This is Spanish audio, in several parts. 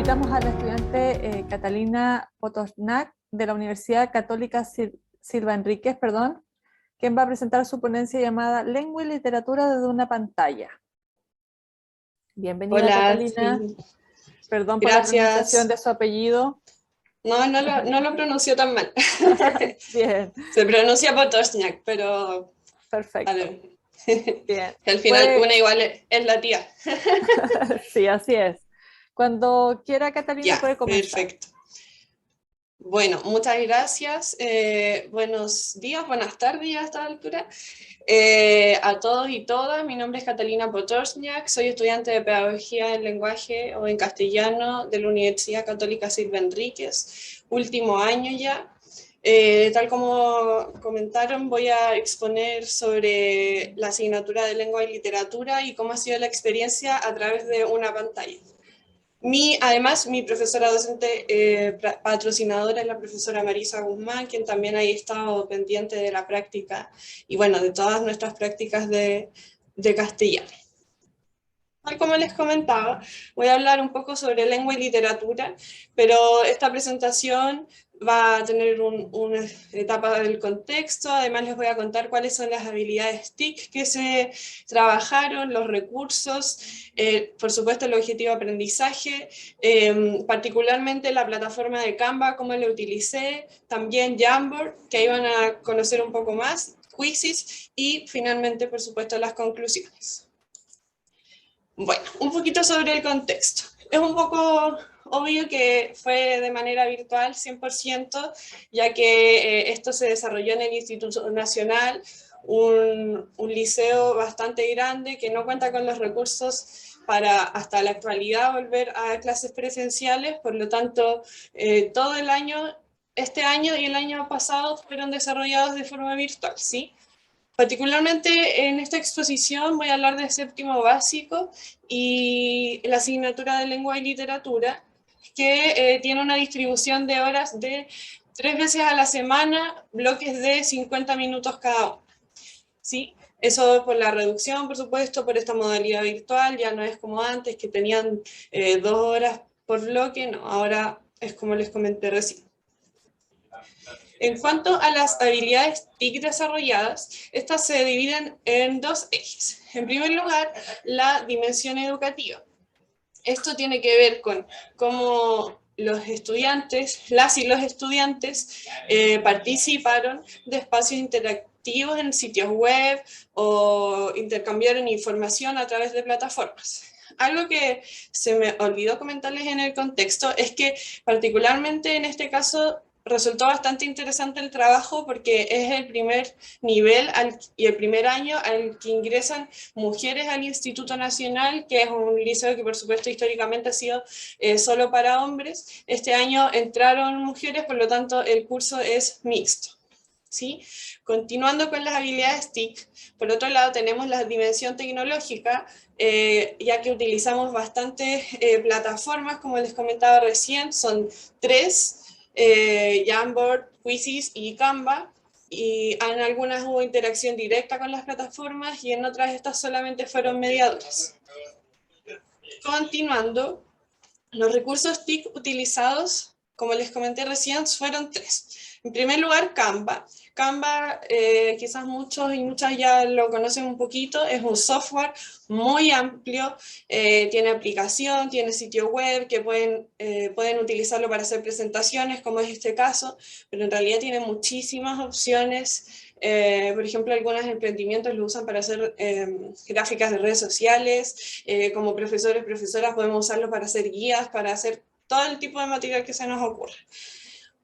invitamos a la estudiante Catalina Potosnak de la Universidad Católica Silva Enríquez, quien va a presentar su ponencia llamada Lengua y Literatura desde una pantalla. Bienvenida, Hola, Catalina. sí. Perdón por la pronunciación Gracias. de su apellido. No lo pronunció tan mal. Bien, Se pronuncia Potosniak, pero perfecto. al, Bien. al final Puede... una igual es la tía. Sí, así es. Cuando quiera, Catalina, Ya, puede comenzar. perfecto. Bueno, muchas gracias. Buenos días, buenas tardes a esta altura. A todos y todas, mi nombre es Catalina Potosniak, soy estudiante de Pedagogía en Lenguaje o en Castellano de la Universidad Católica Silva Enríquez, último año ya. Tal como comentaron, voy a exponer sobre la asignatura de Lengua y Literatura y cómo ha sido la experiencia a través de una pantalla. Además, mi profesora docente patrocinadora es la profesora Marisa Guzmán, quien también ha estado pendiente de la práctica y bueno, de todas nuestras prácticas de castellano. Tal como les comentaba, voy a hablar un poco sobre lengua y literatura, pero esta presentación va a tener una etapa del contexto, además les voy a contar cuáles son las habilidades TIC que se trabajaron, los recursos, por supuesto el objetivo de aprendizaje, particularmente la plataforma de Canva, cómo la utilicé, también Jamboard, que ahí van a conocer un poco más, quizzes y finalmente, por supuesto, las conclusiones. Bueno, un poquito sobre el contexto. Es un poco obvio que fue de manera virtual 100%, ya que esto se desarrolló en el Instituto Nacional, un liceo bastante grande que no cuenta con los recursos para hasta la actualidad volver a clases presenciales, por lo tanto todo el año, este año y el año pasado fueron desarrollados de forma virtual, ¿sí? Particularmente en esta exposición voy a hablar de séptimo básico y la asignatura de lengua y literatura, que tiene una distribución de horas de 3 veces a la semana, bloques de 50 minutos cada uno. ¿Sí? Eso por la reducción, por supuesto, por esta modalidad virtual, ya no es como antes, que tenían 2 horas por bloque, no, ahora es como les comenté recién. En cuanto a las habilidades TIC desarrolladas, estas se dividen en dos ejes. En primer lugar, la dimensión educativa. Esto tiene que ver con cómo los estudiantes, las y los estudiantes, participaron de espacios interactivos en sitios web o intercambiaron información a través de plataformas. Algo que se me olvidó comentarles en el contexto es que particularmente en este caso resultó bastante interesante el trabajo porque es el primer nivel y el primer año al que ingresan mujeres al Instituto Nacional, que es un liceo que por supuesto históricamente ha sido solo para hombres. Este año entraron mujeres, por lo tanto el curso es mixto. ¿Sí? Continuando con las habilidades TIC, por otro lado tenemos la dimensión tecnológica, ya que utilizamos bastantes plataformas, como les comentaba recién, son 3, Jamboard, Quizzes y Canva, y en algunas hubo interacción directa con las plataformas y en otras estas solamente fueron mediadores. Continuando, los recursos TIC utilizados, como les comenté recién, fueron 3. En primer lugar, Canva. Canva, quizás muchos y muchas ya lo conocen un poquito, es un software muy amplio, tiene aplicación, tiene sitio web, que pueden utilizarlo para hacer presentaciones, como es este caso, pero en realidad tiene muchísimas opciones. Por ejemplo, algunos emprendimientos lo usan para hacer gráficas de redes sociales, como profesores, profesoras podemos usarlo para hacer guías, para hacer todo el tipo de material que se nos ocurra.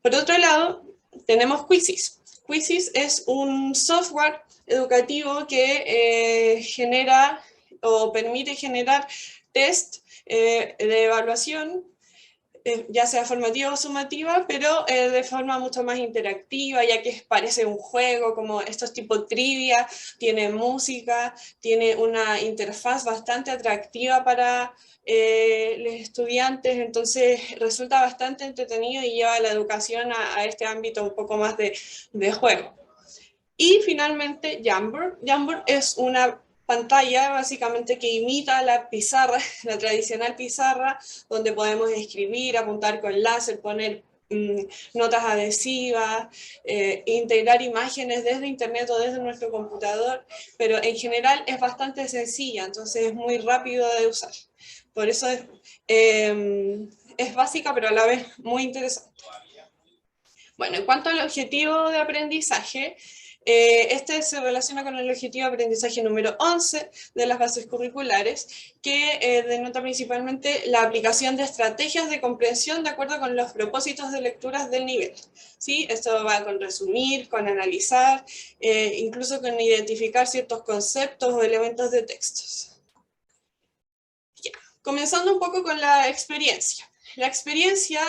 Por otro lado, tenemos Quizzes. Quizzes es un software educativo que genera o permite generar test de evaluación, ya sea formativa o sumativa, pero de forma mucho más interactiva, ya que parece un juego, como estos tipo trivia, tiene música, tiene una interfaz bastante atractiva para los estudiantes, entonces resulta bastante entretenido y lleva la educación a este ámbito un poco más de juego. Y finalmente Jamboard. Jamboard es una pantalla básicamente que imita la pizarra, la tradicional pizarra, donde podemos escribir, apuntar con láser, poner notas adhesivas, integrar imágenes desde internet o desde nuestro computador, pero en general es bastante sencilla, entonces es muy rápido de usar. Por eso es básica, pero a la vez muy interesante. Bueno, en cuanto al objetivo de aprendizaje, este se relaciona con el objetivo de aprendizaje número 11 de las bases curriculares, que denota principalmente la aplicación de estrategias de comprensión de acuerdo con los propósitos de lecturas del nivel. ¿Sí? Esto va con resumir, con analizar, incluso con identificar ciertos conceptos o elementos de textos. Ya. Comenzando un poco con la experiencia. La experiencia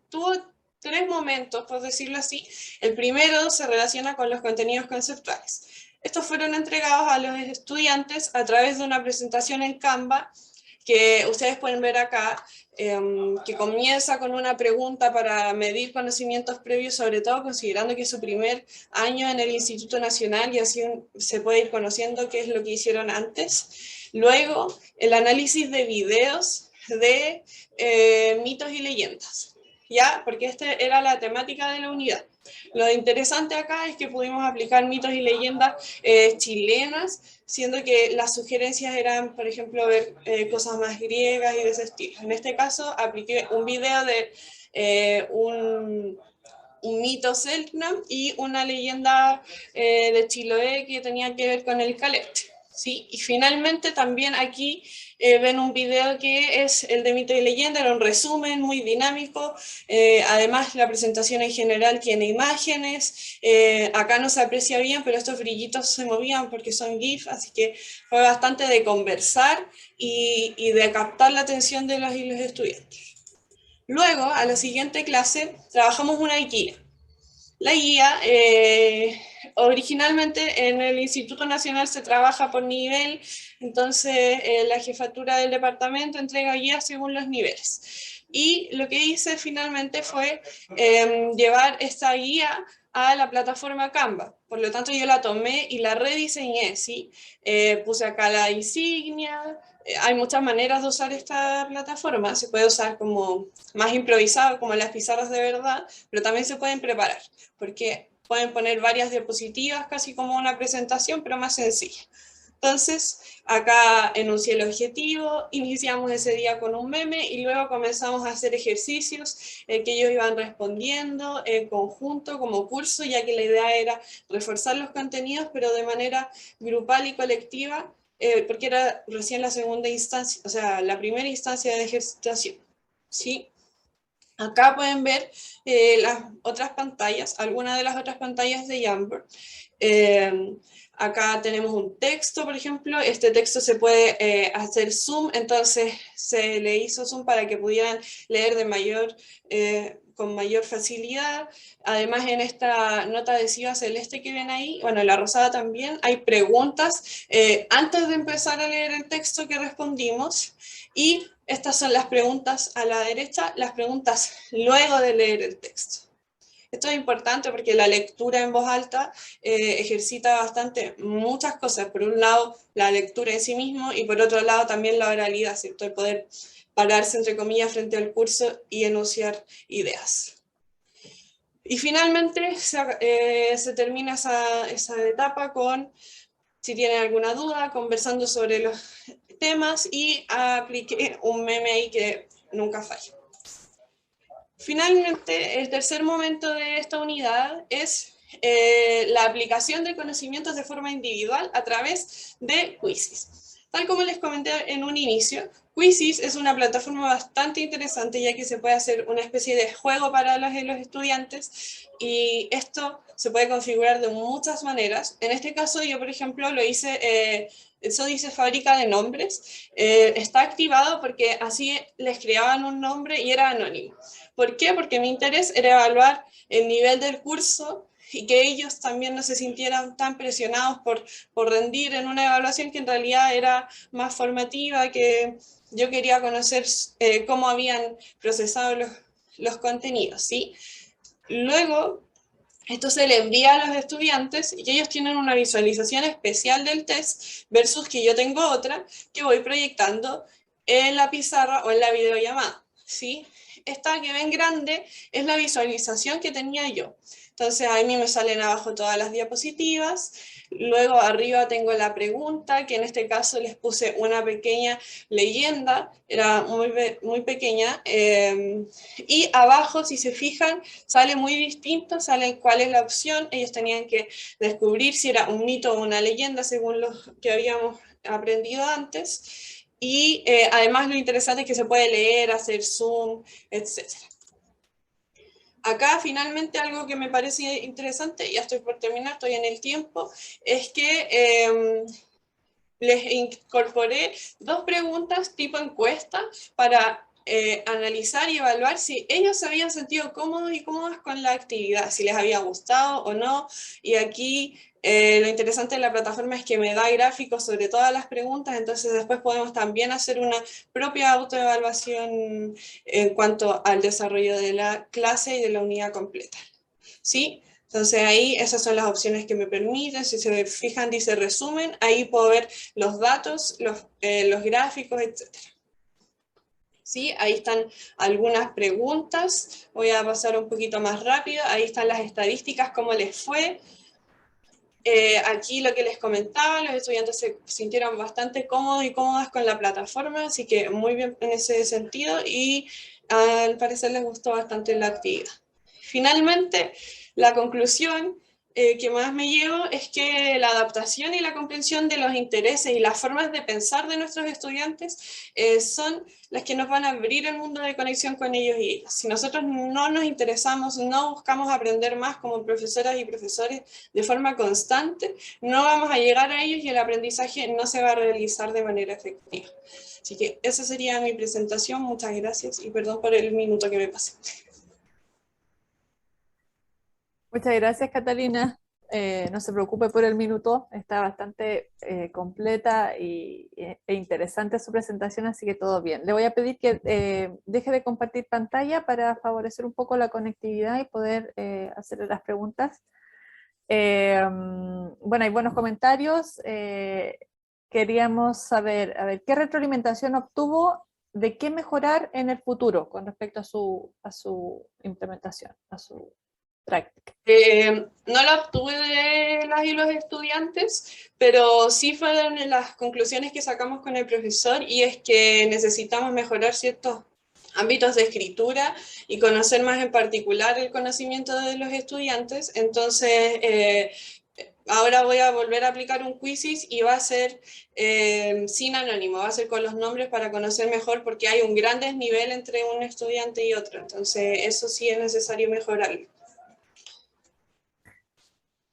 tuvo 3 momentos, por decirlo así. El primero se relaciona con los contenidos conceptuales. Estos fueron entregados a los estudiantes a través de una presentación en Canva, que ustedes pueden ver acá, que comienza con una pregunta para medir conocimientos previos, sobre todo considerando que es su primer año en el Instituto Nacional y así se puede ir conociendo qué es lo que hicieron antes. Luego, el análisis de videos de mitos y leyendas. ¿Ya? Porque esta era la temática de la unidad. Lo interesante acá es que pudimos aplicar mitos y leyendas chilenas, siendo que las sugerencias eran, por ejemplo, ver cosas más griegas y de ese estilo. En este caso, apliqué un video de un mito Selknam y una leyenda de Chiloé que tenía que ver con el Calete. ¿Sí? Y finalmente también aquí ven un video que es el de mito y leyenda, era un resumen muy dinámico, además la presentación en general tiene imágenes, acá no se aprecia bien, pero estos brillitos se movían porque son GIF, así que fue bastante de conversar y de captar la atención de los y los estudiantes. Luego, a la siguiente clase, trabajamos una guía. La guía, originalmente en el Instituto Nacional se trabaja por nivel, entonces la jefatura del departamento entrega guías según los niveles. Y lo que hice finalmente fue llevar esta guía a la plataforma Canva. Por lo tanto, yo la tomé y la rediseñé, ¿sí? Puse acá la insignia. Hay muchas maneras de usar esta plataforma. Se puede usar como más improvisado, como las pizarras de verdad, pero también se pueden preparar, porque pueden poner varias diapositivas, casi como una presentación, pero más sencilla. Entonces, acá enuncié el objetivo, iniciamos ese día con un meme y luego comenzamos a hacer ejercicios que ellos iban respondiendo en conjunto como curso, ya que la idea era reforzar los contenidos, pero de manera grupal y colectiva, porque era recién la segunda instancia, o sea, la primera instancia de ejercitación. ¿Sí? Acá pueden ver las otras pantallas, algunas de las otras pantallas de Jamboard. Acá tenemos un texto, por ejemplo. Este texto se puede hacer zoom, entonces se le hizo zoom para que pudieran leer con mayor facilidad. Además, en esta nota adhesiva celeste que ven ahí, bueno, la rosada también, hay preguntas antes de empezar a leer el texto que respondimos, y estas son las preguntas a la derecha, las preguntas luego de leer el texto. Esto es importante porque la lectura en voz alta ejercita bastante muchas cosas. Por un lado, la lectura en sí mismo y por otro lado también la oralidad, ¿cierto? El poder pararse, entre comillas, frente al curso y enunciar ideas. Y finalmente se termina esa etapa con, si tienen alguna duda, conversando sobre los temas, y apliqué un meme ahí que nunca falla. Finalmente, el tercer momento de esta unidad es la aplicación de conocimientos de forma individual a través de Quizzes. Tal como les comenté en un inicio, Quizzes es una plataforma bastante interesante, ya que se puede hacer una especie de juego para los estudiantes, y esto se puede configurar de muchas maneras. En este caso yo, por ejemplo, lo hice, eso dice fábrica de nombres, está activado porque así les creaban un nombre y era anónimo. ¿Por qué? Porque mi interés era evaluar el nivel del curso y que ellos también no se sintieran tan presionados por rendir en una evaluación que en realidad era más formativa, que yo quería conocer cómo habían procesado los contenidos, ¿sí? Luego, Esto se le envía a los estudiantes y ellos tienen una visualización especial del test versus que yo tengo otra que voy proyectando en la pizarra o en la videollamada, ¿sí? Esta que ven grande es la visualización que tenía yo. Entonces a mí me salen abajo todas las diapositivas, luego arriba tengo la pregunta, que en este caso les puse una pequeña leyenda, era muy pequeña, y abajo, si se fijan, sale muy distinto, sale cuál es la opción, ellos tenían que descubrir si era un mito o una leyenda según lo que habíamos aprendido antes, y además lo interesante es que se puede leer, hacer zoom, etc. Acá finalmente algo que me parece interesante, ya estoy por terminar, estoy en el tiempo, es que les incorporé 2 preguntas tipo encuesta para analizar y evaluar si ellos se habían sentido cómodos y cómodas con la actividad, si les había gustado o no. Y aquí lo interesante de la plataforma es que me da gráficos sobre todas las preguntas, entonces después podemos también hacer una propia autoevaluación en cuanto al desarrollo de la clase y de la unidad completa. ¿Sí? Entonces ahí esas son las opciones que me permiten, si se fijan dice resumen, ahí puedo ver los datos, los gráficos, etc. ¿Sí? Ahí están algunas preguntas, voy a pasar un poquito más rápido, ahí están las estadísticas, cómo les fue. Aquí lo que les comentaba, los estudiantes se sintieron bastante cómodos y cómodas con la plataforma, así que muy bien en ese sentido y al parecer les gustó bastante la actividad. Finalmente, la conclusión que más me llevo es que la adaptación y la comprensión de los intereses y las formas de pensar de nuestros estudiantes son las que nos van a abrir el mundo de conexión con ellos y ellas. Si nosotros no nos interesamos, no buscamos aprender más como profesoras y profesores de forma constante, no vamos a llegar a ellos y el aprendizaje no se va a realizar de manera efectiva. Así que esa sería mi presentación. Muchas gracias y perdón por el minuto que me pasé. Muchas gracias, Catalina. No se preocupe por el minuto, está bastante completa e interesante su presentación, así que todo bien. Le voy a pedir que deje de compartir pantalla para favorecer un poco la conectividad y poder hacerle las preguntas. Bueno, hay buenos comentarios. Queríamos saber, a ver, ¿qué retroalimentación obtuvo de qué mejorar en el futuro con respecto a su implementación, a su práctica? No lo obtuve de las y los estudiantes, pero sí fueron las conclusiones que sacamos con el profesor y es que necesitamos mejorar ciertos ámbitos de escritura y conocer más en particular el conocimiento de los estudiantes. Entonces, ahora voy a volver a aplicar un quizzes y va a ser sin anónimo, va a ser con los nombres para conocer mejor porque hay un gran desnivel entre un estudiante y otro. Entonces, eso sí es necesario mejorarlo.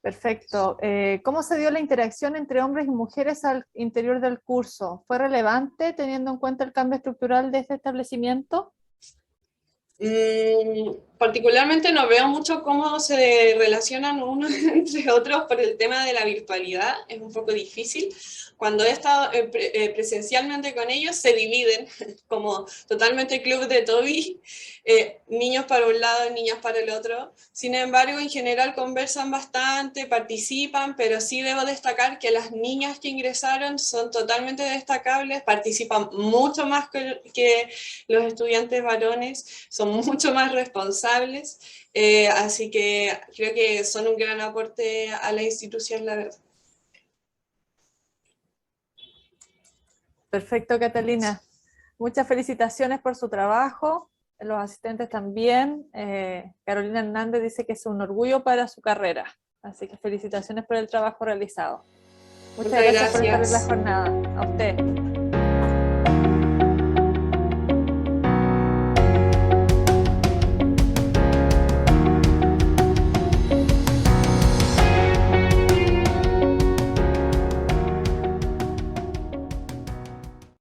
Perfecto. ¿Cómo se dio la interacción entre hombres y mujeres al interior del curso? ¿Fue relevante teniendo en cuenta el cambio estructural de este establecimiento? Particularmente no veo mucho cómo se relacionan unos entre otros por el tema de la virtualidad, es un poco difícil. Cuando he estado presencialmente con ellos se dividen como totalmente club de Toby, niños para un lado, niñas para el otro. Sin embargo, en general conversan bastante, participan, pero sí debo destacar que las niñas que ingresaron son totalmente destacables, participan mucho más que los estudiantes varones, son mucho más responsables, así que creo que son un gran aporte a la institución, la verdad. Perfecto, Catalina. Muchas felicitaciones por su trabajo. Los asistentes también. Carolina Hernández dice que es un orgullo para su carrera. Así que felicitaciones por el trabajo realizado. Muchas gracias por estar en la jornada. A usted.